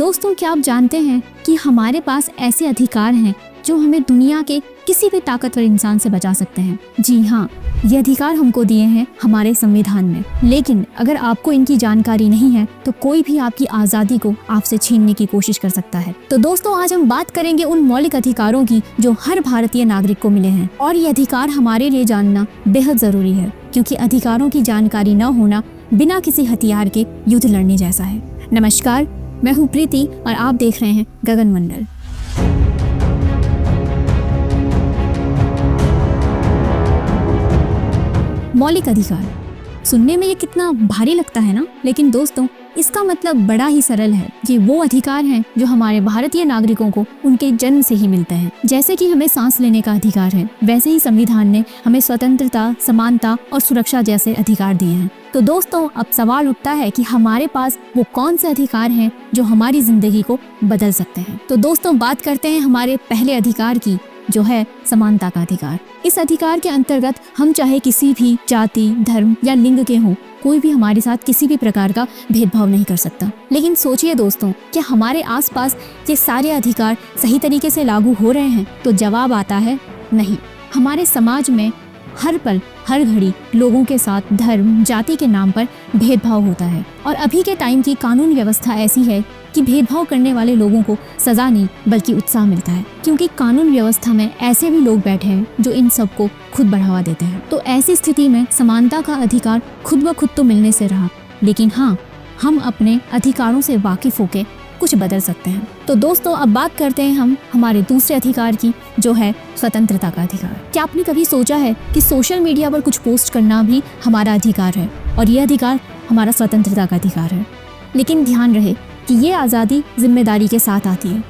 दोस्तों, क्या आप जानते हैं कि हमारे पास ऐसे अधिकार हैं जो हमें दुनिया के किसी भी ताकतवर इंसान से बचा सकते हैं। जी हाँ, ये अधिकार हमको दिए हैं हमारे संविधान में। लेकिन अगर आपको इनकी जानकारी नहीं है तो कोई भी आपकी आज़ादी को आपसे छीनने की कोशिश कर सकता है। तो दोस्तों, आज हम बात करेंगे उन मौलिक अधिकारों की जो हर भारतीय नागरिक को मिले हैं। और ये अधिकार हमारे लिए जानना बेहद ज़रूरी है, क्योंकि अधिकारों की जानकारी न होना बिना किसी हथियार के युद्ध लड़ने जैसा है। नमस्कार, मैं हूँ प्रीति और आप देख रहे हैं गगन मंडल। मौलिक अधिकार सुनने में ये कितना भारी लगता है ना, लेकिन दोस्तों इसका मतलब बड़ा ही सरल है। ये वो अधिकार हैं जो हमारे भारतीय नागरिकों को उनके जन्म से ही मिलते हैं। जैसे कि हमें सांस लेने का अधिकार है, वैसे ही संविधान ने हमें स्वतंत्रता, समानता और सुरक्षा जैसे अधिकार दिए हैं। तो दोस्तों, अब सवाल उठता है कि हमारे पास वो कौन से अधिकार हैं जो हमारी जिंदगी को बदल सकते हैं। तो दोस्तों, बात करते हैं हमारे पहले अधिकार की, जो है समानता का अधिकार। इस अधिकार के अंतर्गत हम चाहे किसी भी जाति, धर्म या लिंग के हों, कोई भी हमारे साथ किसी भी प्रकार का भेदभाव नहीं कर सकता। लेकिन सोचिए दोस्तों, क्या हमारे आसपास ये सारे अधिकार सही तरीके से लागू हो रहे हैं? तो जवाब आता है नहीं। हमारे समाज में हर पल हर घड़ी लोगों के साथ धर्म, जाति के नाम पर भेदभाव होता है। और अभी के टाइम की कानून व्यवस्था ऐसी है कि भेदभाव करने वाले लोगों को सजा नहीं बल्कि उत्साह मिलता है, क्योंकि कानून व्यवस्था में ऐसे भी लोग बैठे हैं जो इन सब को खुद बढ़ावा देते हैं। तो ऐसी स्थिति में समानता का अधिकार खुद ब खुद तो मिलने से रहा, लेकिन हाँ, हम अपने अधिकारों से वाकिफ होकर कुछ बदल सकते हैं। तो दोस्तों, अब बात करते हैं हम हमारे दूसरे अधिकार की, जो है स्वतंत्रता का अधिकार। क्या आपने कभी सोचा है कि सोशल मीडिया पर कुछ पोस्ट करना भी हमारा अधिकार है और ये अधिकार हमारा स्वतंत्रता का अधिकार है? लेकिन ध्यान रहे कि ये आज़ादी जिम्मेदारी के साथ आती है।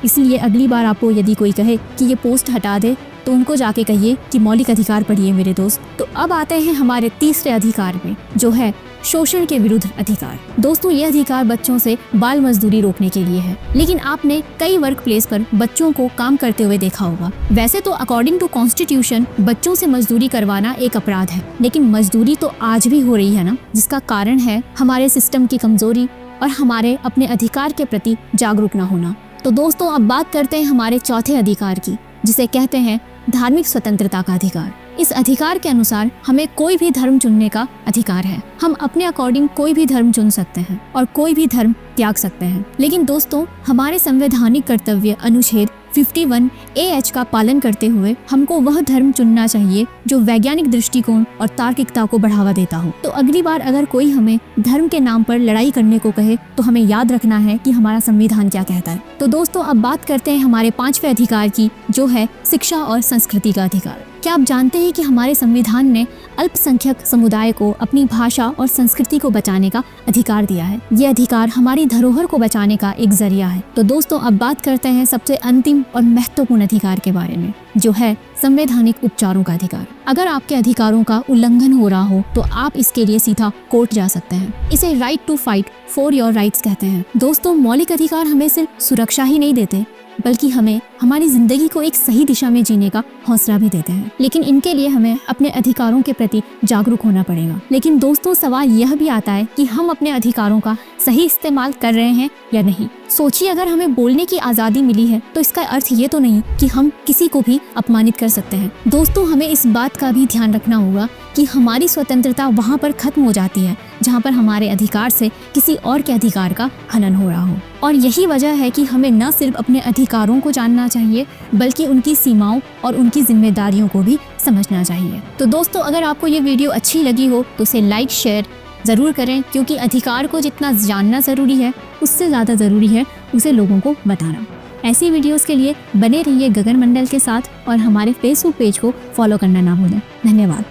इसलिए अगली बार आपको यदि कोई कहे कि ये पोस्ट हटा दे, तो उनको जाके कहिए कि मौलिक अधिकार पढ़िए मेरे दोस्त। तो अब आते हैं हमारे तीसरे अधिकार में, जो है शोषण के विरुद्ध अधिकार। दोस्तों, ये अधिकार बच्चों से बाल मजदूरी रोकने के लिए है। लेकिन आपने कई वर्क प्लेस पर बच्चों को काम करते हुए देखा होगा। वैसे तो अकॉर्डिंग टू कॉन्स्टिट्यूशन बच्चों से मजदूरी करवाना एक अपराध है, लेकिन मजदूरी तो आज भी हो रही है ना, जिसका कारण है हमारे सिस्टम की कमजोरी और हमारे अपने अधिकार के प्रति जागरूक न होना। तो दोस्तों, अब बात करते हैं हमारे चौथे अधिकार की, जिसे कहते हैं धार्मिक स्वतंत्रता का अधिकार। इस अधिकार के अनुसार हमें कोई भी धर्म चुनने का अधिकार है। हम अपने अकॉर्डिंग कोई भी धर्म चुन सकते हैं और कोई भी धर्म त्याग सकते हैं। लेकिन दोस्तों, हमारे संवैधानिक कर्तव्य अनुच्छेद 51A(h) का पालन करते हुए हमको वह धर्म चुनना चाहिए जो वैज्ञानिक दृष्टिकोण और तार्किकता को बढ़ावा देता हो। तो अगली बार अगर कोई हमें धर्म के नाम पर लड़ाई करने को कहे, तो हमें याद रखना है कि हमारा संविधान क्या कहता है। तो दोस्तों, अब बात करते हैं हमारे पांचवें अधिकार की, जो है शिक्षा और संस्कृति का अधिकार। क्या आप जानते हैं कि हमारे संविधान ने अल्पसंख्यक समुदाय को अपनी भाषा और संस्कृति को बचाने का अधिकार दिया है? ये अधिकार हमारी धरोहर को बचाने का एक जरिया है। तो दोस्तों, अब बात करते हैं सबसे अंतिम और महत्वपूर्ण अधिकार के बारे में, जो है संवैधानिक उपचारों का अधिकार। अगर आपके अधिकारों का उल्लंघन हो रहा हो तो आप इसके लिए सीधा कोर्ट जा सकते हैं। इसे right to fight for your rights कहते हैं। दोस्तों, मौलिक अधिकार हमें सिर्फ सुरक्षा ही नहीं देते, बल्कि हमें हमारी जिंदगी को एक सही दिशा में जीने का हौसला भी देते हैं। लेकिन इनके लिए हमें अपने अधिकारों के प्रति जागरूक होना पड़ेगा। लेकिन दोस्तों, सवाल यह भी आता है कि हम अपने अधिकारों का सही इस्तेमाल कर रहे हैं या नहीं। सोचिए, अगर हमें बोलने की आज़ादी मिली है तो इसका अर्थ ये तो नहीं कि हम किसी को भी अपमानित कर सकते हैं। दोस्तों, हमें इस बात का भी ध्यान रखना होगा कि हमारी स्वतंत्रता वहाँ पर खत्म हो जाती है जहाँ पर हमारे अधिकार से किसी और के अधिकार का हनन हो रहा हो। और यही वजह है कि हमें न सिर्फ अपने अधिकारों को जानना चाहिए, बल्कि उनकी सीमाओं और उनकी जिम्मेदारियों को भी समझना चाहिए। तो दोस्तों, अगर आपको ये वीडियो अच्छी लगी हो तो उसे लाइक शेयर ज़रूर करें, क्योंकि अधिकार को जितना जानना ज़रूरी है, उससे ज़्यादा ज़रूरी है उसे लोगों को बताना। ऐसी वीडियोस के लिए बने रहिए गगन मंडल के साथ और हमारे फेसबुक पेज को फॉलो करना ना भूलें। धन्यवाद।